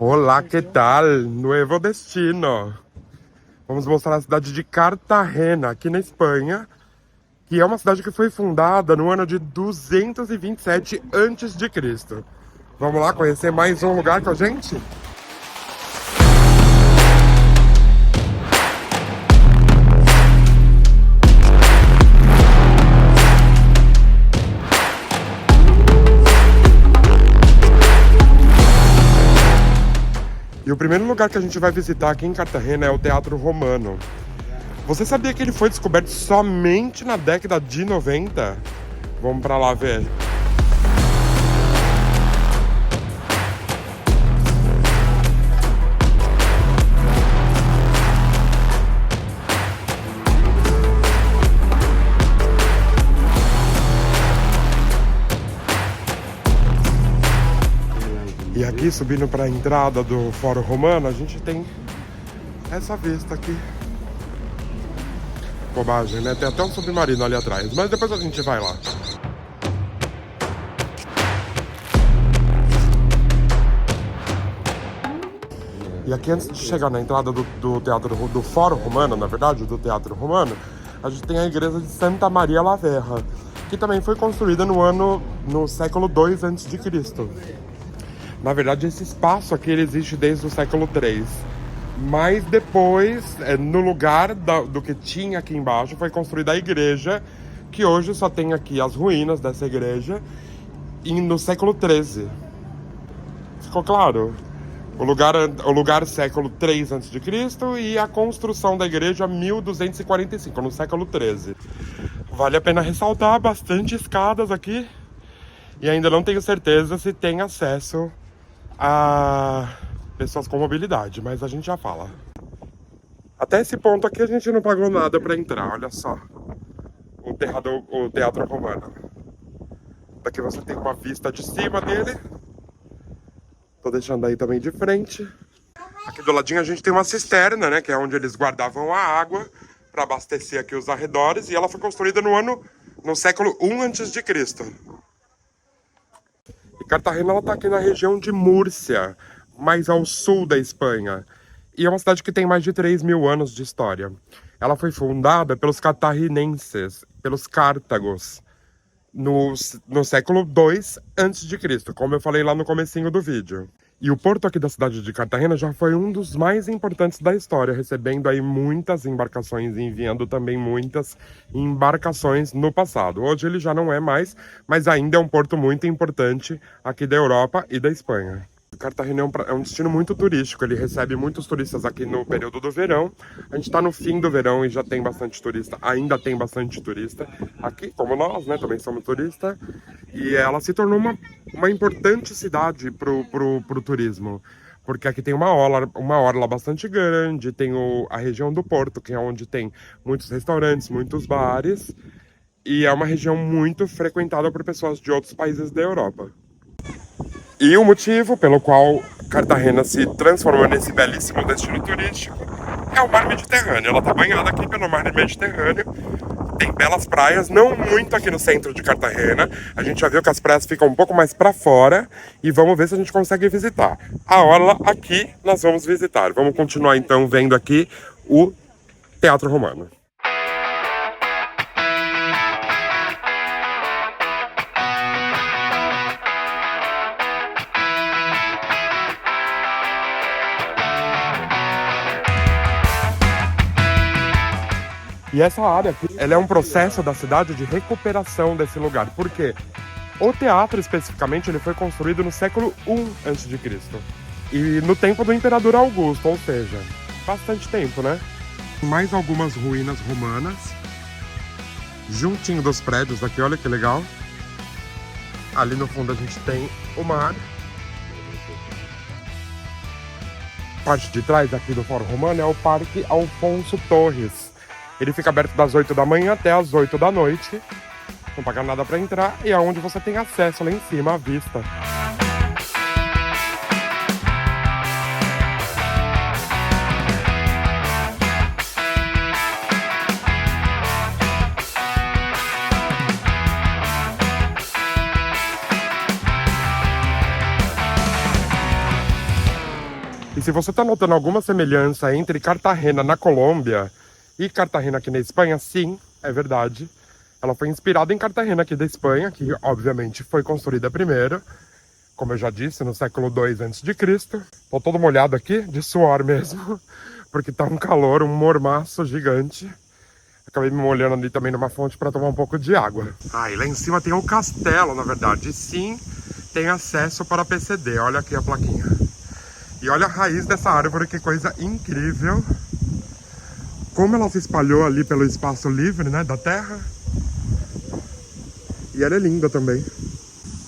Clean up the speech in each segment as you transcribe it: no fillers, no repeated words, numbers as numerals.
Olá, que tal? Nuevo destino. Vamos mostrar a cidade de Cartagena, aqui na Espanha, que é uma cidade que foi fundada no ano de 227 a.C. Vamos lá conhecer mais um lugar com a gente? E o primeiro lugar que a gente vai visitar aqui em Cartagena é o Teatro Romano. Você sabia que ele foi descoberto somente na década de 90? Vamos pra lá ver. E aqui, subindo para a entrada do Fórum Romano, a gente tem essa vista aqui. Bobagem, né? Tem até um submarino ali atrás, mas depois a gente vai lá. E aqui, antes de chegar na entrada do Teatro do Fórum Romano, na verdade, do Teatro Romano, a gente tem a igreja de Santa Maria la Verra, que também foi construída no século II a.C. Na verdade, esse espaço aqui ele existe desde o século III. Mas depois, no lugar do que tinha aqui embaixo, foi construída a igreja, que hoje só tem aqui as ruínas dessa igreja, no século XIII. Ficou claro? O lugar século III a.C. e a construção da igreja 1245, no século XIII. Vale a pena ressaltar, bastante escadas aqui. E ainda não tenho certeza se tem acesso a pessoas com mobilidade, mas a gente já fala. Até esse ponto aqui a gente não pagou nada para entrar, olha só. O Teatro Romano. Daqui você tem uma vista de cima dele. Tô deixando aí também de frente. Aqui do ladinho a gente tem uma cisterna, né, que é onde eles guardavam a água para abastecer aqui os arredores, e ela foi construída no século I a.C. Cartagena ela tá aqui na região de Múrcia, mais ao sul da Espanha. E é uma cidade que tem mais de 3.000 anos de história. Ela foi fundada pelos cartaginenses, pelos cártagos, no século II a.C., como eu falei lá no comecinho do vídeo. E o porto aqui da cidade de Cartagena já foi um dos mais importantes da história, recebendo aí muitas embarcações e enviando também muitas embarcações no passado. Hoje ele já não é mais, mas ainda é um porto muito importante aqui da Europa e da Espanha. Cartagena é um destino muito turístico, ele recebe muitos turistas aqui no período do verão. A gente está no fim do verão e já tem bastante turista, ainda tem bastante turista aqui, como nós, né, também somos turistas. E ela se tornou uma importante cidade pro turismo, porque aqui tem uma orla bastante grande, tem a região do Porto, que é onde tem muitos restaurantes, muitos bares, e é uma região muito frequentada por pessoas de outros países da Europa. E o motivo pelo qual Cartagena se transformou nesse belíssimo destino turístico é o mar Mediterrâneo. Ela está banhada aqui pelo mar Mediterrâneo, tem belas praias, não muito aqui no centro de Cartagena. A gente já viu que as praias ficam um pouco mais para fora e vamos ver se a gente consegue visitar. A orla aqui nós vamos visitar. Vamos continuar então vendo aqui o Teatro Romano. E essa área aqui, ela é um processo da cidade de recuperação desse lugar. Por quê? O teatro, especificamente, ele foi construído no século I a.C. E no tempo do Imperador Augusto, ou seja, bastante tempo, né? Mais algumas ruínas romanas. Juntinho dos prédios aqui, olha que legal. Ali no fundo a gente tem o mar. A parte de trás aqui do Fórum Romano é o Parque Alfonso Torres. Ele fica aberto das 8 da manhã até as 8 da noite. Não paga nada para entrar e é onde você tem acesso lá em cima à vista. E se você tá notando alguma semelhança entre Cartagena na Colômbia e Cartagena aqui na Espanha, sim, é verdade. Ela foi inspirada em Cartagena aqui da Espanha, que obviamente foi construída primeiro, como eu já disse, no século II a.C. Tô todo molhado aqui, de suor mesmo, porque tá um calor, um mormaço gigante. Acabei me molhando ali também numa fonte para tomar um pouco de água. Ah, e lá em cima tem um castelo, na verdade. E sim, tem acesso para PCD. Olha aqui a plaquinha. E olha a raiz dessa árvore, que coisa incrível. Como ela se espalhou ali pelo espaço livre, né, da terra. E ela é linda também.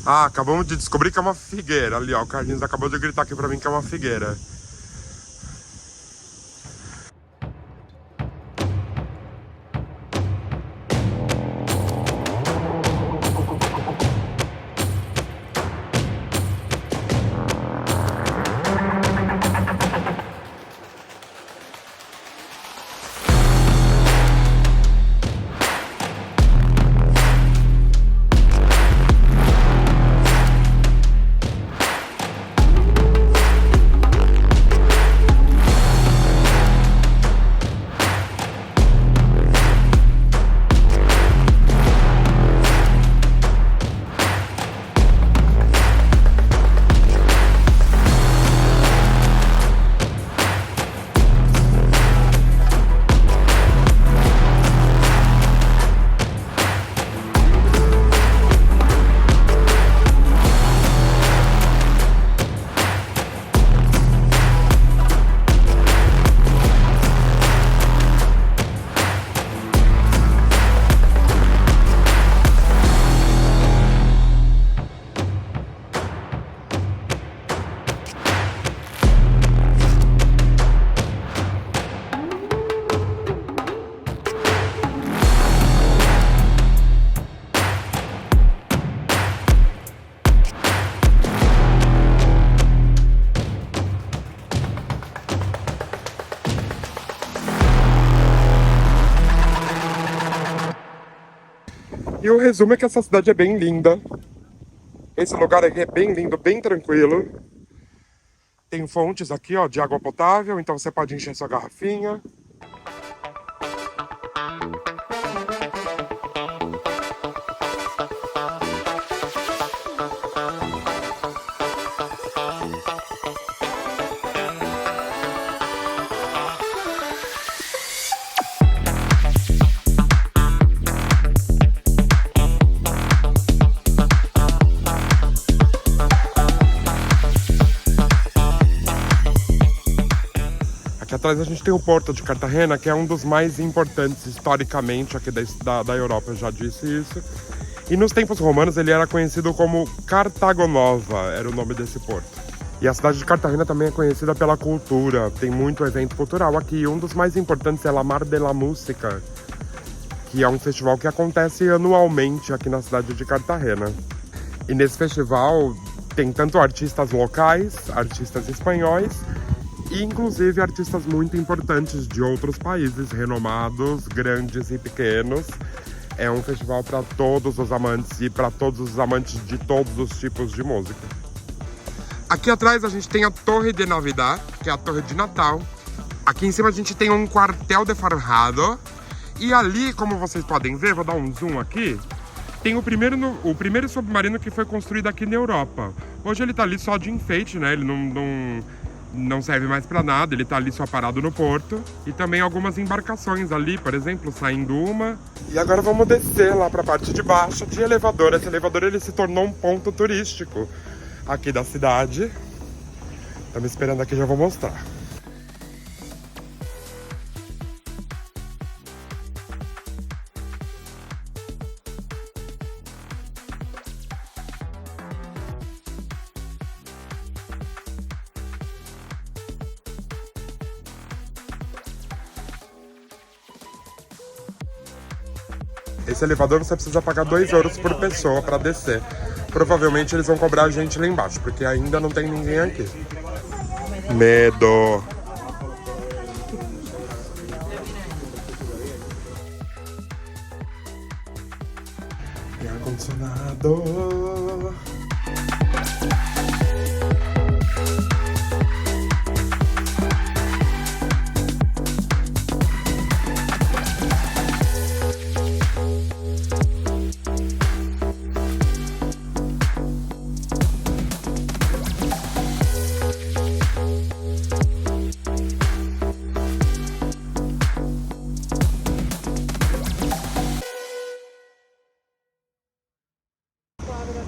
Ah, acabamos de descobrir que é uma figueira ali, ó. O Carlinhos acabou de gritar aqui pra mim que é uma figueira. E o resumo é que essa cidade é bem linda. Esse lugar aqui é bem lindo, bem tranquilo. Tem fontes aqui, ó, de água potável, então você pode encher sua garrafinha. Aqui atrás a gente tem o Porto de Cartagena, que é um dos mais importantes historicamente aqui da Europa, eu já disse isso. E nos tempos romanos ele era conhecido como Cartago Nova, era o nome desse porto. E a cidade de Cartagena também é conhecida pela cultura, tem muito evento cultural aqui. Um dos mais importantes é La Mar de la Música, que é um festival que acontece anualmente aqui na cidade de Cartagena. E nesse festival tem tanto artistas locais, artistas espanhóis, e inclusive artistas muito importantes de outros países, renomados, grandes e pequenos. É um festival para todos os amantes e para todos os amantes de todos os tipos de música. Aqui atrás a gente tem a Torre de Navidad, que é a Torre de Natal. Aqui em cima a gente tem um quartel de Farjado. E ali, como vocês podem ver, vou dar um zoom aqui, tem o primeiro submarino que foi construído aqui na Europa. Hoje ele tá ali só de enfeite, né? Ele não serve mais para nada, ele tá ali só parado no porto. E também algumas embarcações ali, por exemplo, saindo uma. E agora vamos descer lá para a parte de baixo de elevador. Esse elevador ele se tornou um ponto turístico aqui da cidade. Estamos esperando aqui, já vou mostrar. Esse elevador você precisa pagar 2 euros por pessoa para descer. Provavelmente eles vão cobrar a gente lá embaixo, porque ainda não tem ninguém aqui. Medo! E ar-condicionado!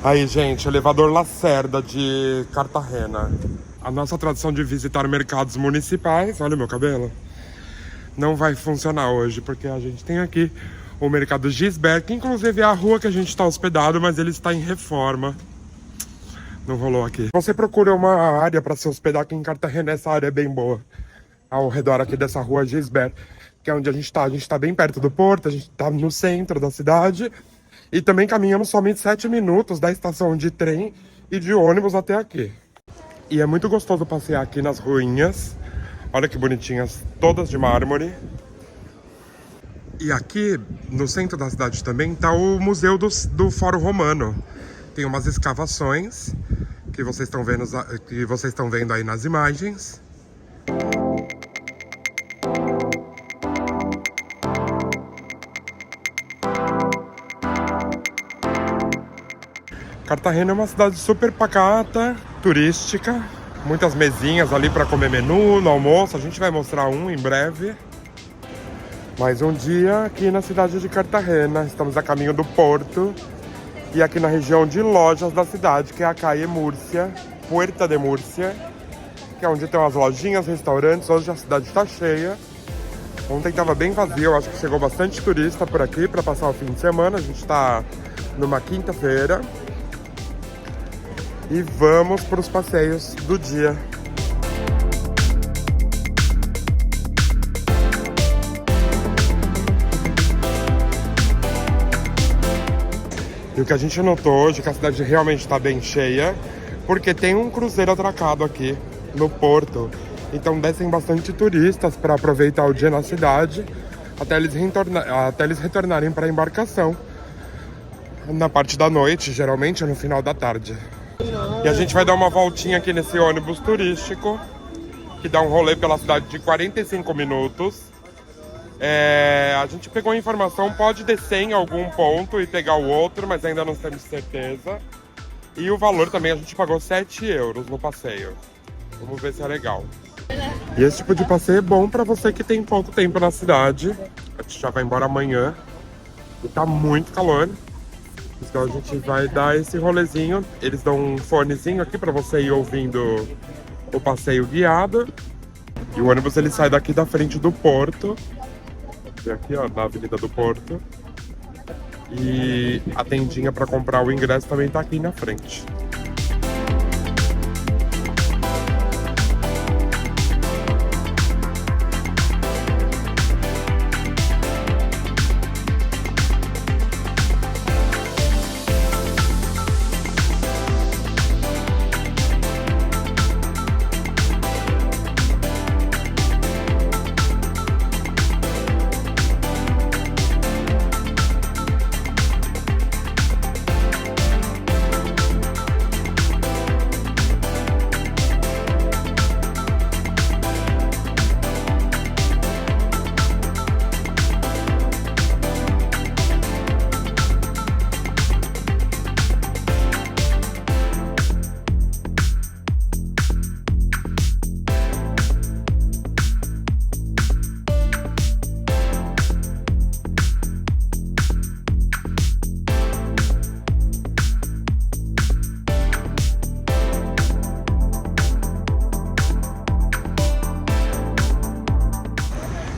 Aí, gente, elevador Lacerda de Cartagena. A nossa tradição de visitar mercados municipais, olha o meu cabelo, não vai funcionar hoje, porque a gente tem aqui o mercado Gisbert, que inclusive é a rua que a gente está hospedado, mas ele está em reforma. Não rolou aqui. Você procura uma área para se hospedar aqui em Cartagena, essa área é bem boa. Ao redor aqui dessa rua Gisbert, que é onde a gente tá. A gente tá bem perto do porto, a gente tá no centro da cidade. E também caminhamos somente 7 minutos da estação de trem e de ônibus até aqui. E é muito gostoso passear aqui nas ruínas. Olha que bonitinhas, todas de mármore. E aqui, no centro da cidade também, tá o Museu do Fórum Romano. Tem umas escavações que vocês estão vendo aí nas imagens. Cartagena é uma cidade super pacata, turística, muitas mesinhas ali para comer menu no almoço. A gente vai mostrar um em breve. Mais um dia aqui na cidade de Cartagena. Estamos a caminho do porto e aqui na região de lojas da cidade, que é a Calle Múrcia, Puerta de Múrcia, que é onde tem umas lojinhas, restaurantes. Hoje a cidade está cheia. Ontem estava bem vazio, eu acho que chegou bastante turista por aqui para passar o fim de semana. A gente está numa quinta-feira. E vamos para os passeios do dia. E o que a gente notou hoje é que a cidade realmente está bem cheia, porque tem um cruzeiro atracado aqui no porto. Então descem bastante turistas para aproveitar o dia na cidade, até eles retornarem para a embarcação na parte da noite, geralmente no final da tarde. E a gente vai dar uma voltinha aqui nesse ônibus turístico, que dá um rolê pela cidade de 45 minutos. A gente pegou a informação, pode descer em algum ponto e pegar o outro, mas ainda não temos certeza. E o valor também, a gente pagou 7 euros no passeio. Vamos ver se é legal. E esse tipo de passeio é bom pra você que tem pouco tempo na cidade. A gente já vai embora amanhã e tá muito calor. Então a gente vai dar esse rolezinho. Eles dão um fonezinho aqui pra você ir ouvindo o passeio guiado. E o ônibus ele sai daqui da frente do porto. E aqui, ó, na Avenida do Porto. E a tendinha pra comprar o ingresso também tá aqui na frente.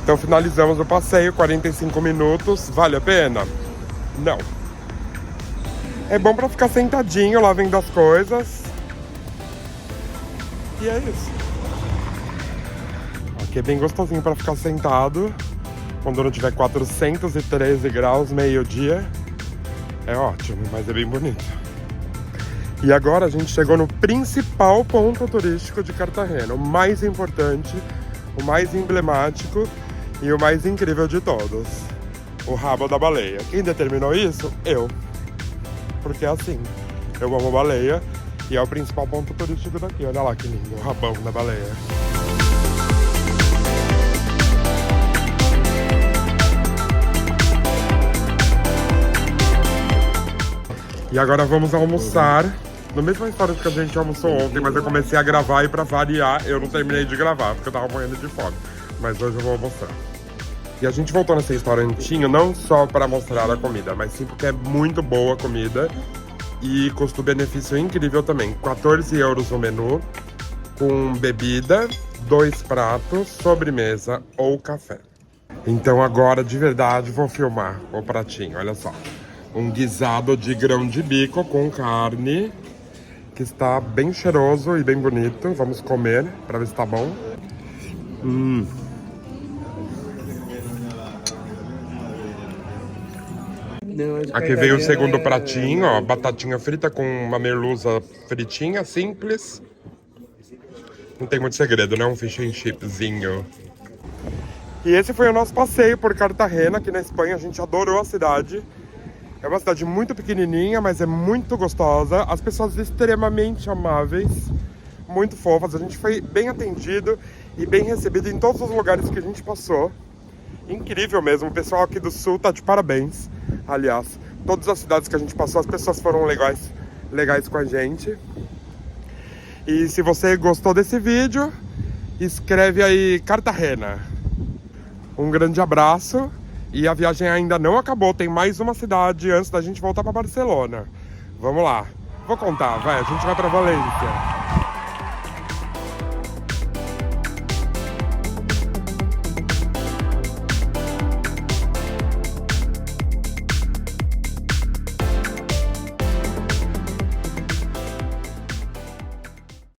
Então finalizamos o passeio, 45 minutos. Vale a pena? Não. É bom pra ficar sentadinho lá vendo as coisas. E é isso. Aqui é bem gostosinho pra ficar sentado. Quando não tiver 413 graus, meio-dia. É ótimo, mas é bem bonito. E agora a gente chegou no principal ponto turístico de Cartagena. O mais importante, o mais emblemático e o mais incrível de todos. O rabo da baleia. Quem determinou isso? Eu. Porque é assim, eu amo baleia e é o principal ponto turístico daqui. Olha lá que lindo, o rabão da baleia. E agora vamos almoçar no mesmo restaurante que a gente almoçou ontem, mas eu comecei a gravar e pra variar eu não terminei de gravar, porque eu tava morrendo de fome. Mas hoje eu vou mostrar. E a gente voltou nesse restaurantinho não só para mostrar a comida, mas sim porque é muito boa a comida E custo-benefício incrível também. 14 euros o menu, com bebida, 2 pratos, sobremesa ou café. Então agora, de verdade, vou filmar o pratinho, olha só. Um guisado de grão de bico com carne, que está bem cheiroso e bem bonito. Vamos comer para ver se tá bom. Aqui veio o segundo pratinho, ó, batatinha frita com uma merluza fritinha, simples. Não tem muito segredo, né? Um fish and chipzinho. E esse foi o nosso passeio por Cartagena, aqui na Espanha. A gente adorou a cidade. É uma cidade muito pequenininha, mas é muito gostosa. As pessoas extremamente amáveis, muito fofas. A gente foi bem atendido e bem recebido em todos os lugares que a gente passou. Incrível mesmo, o pessoal aqui do Sul tá de parabéns. Aliás, todas as cidades que a gente passou, as pessoas foram legais com a gente. E se você gostou desse vídeo, escreve aí Cartagena. Um grande abraço. E a viagem ainda não acabou, tem mais uma cidade antes da gente voltar para Barcelona. Vamos lá. Vou contar, vai, a gente vai para Valência.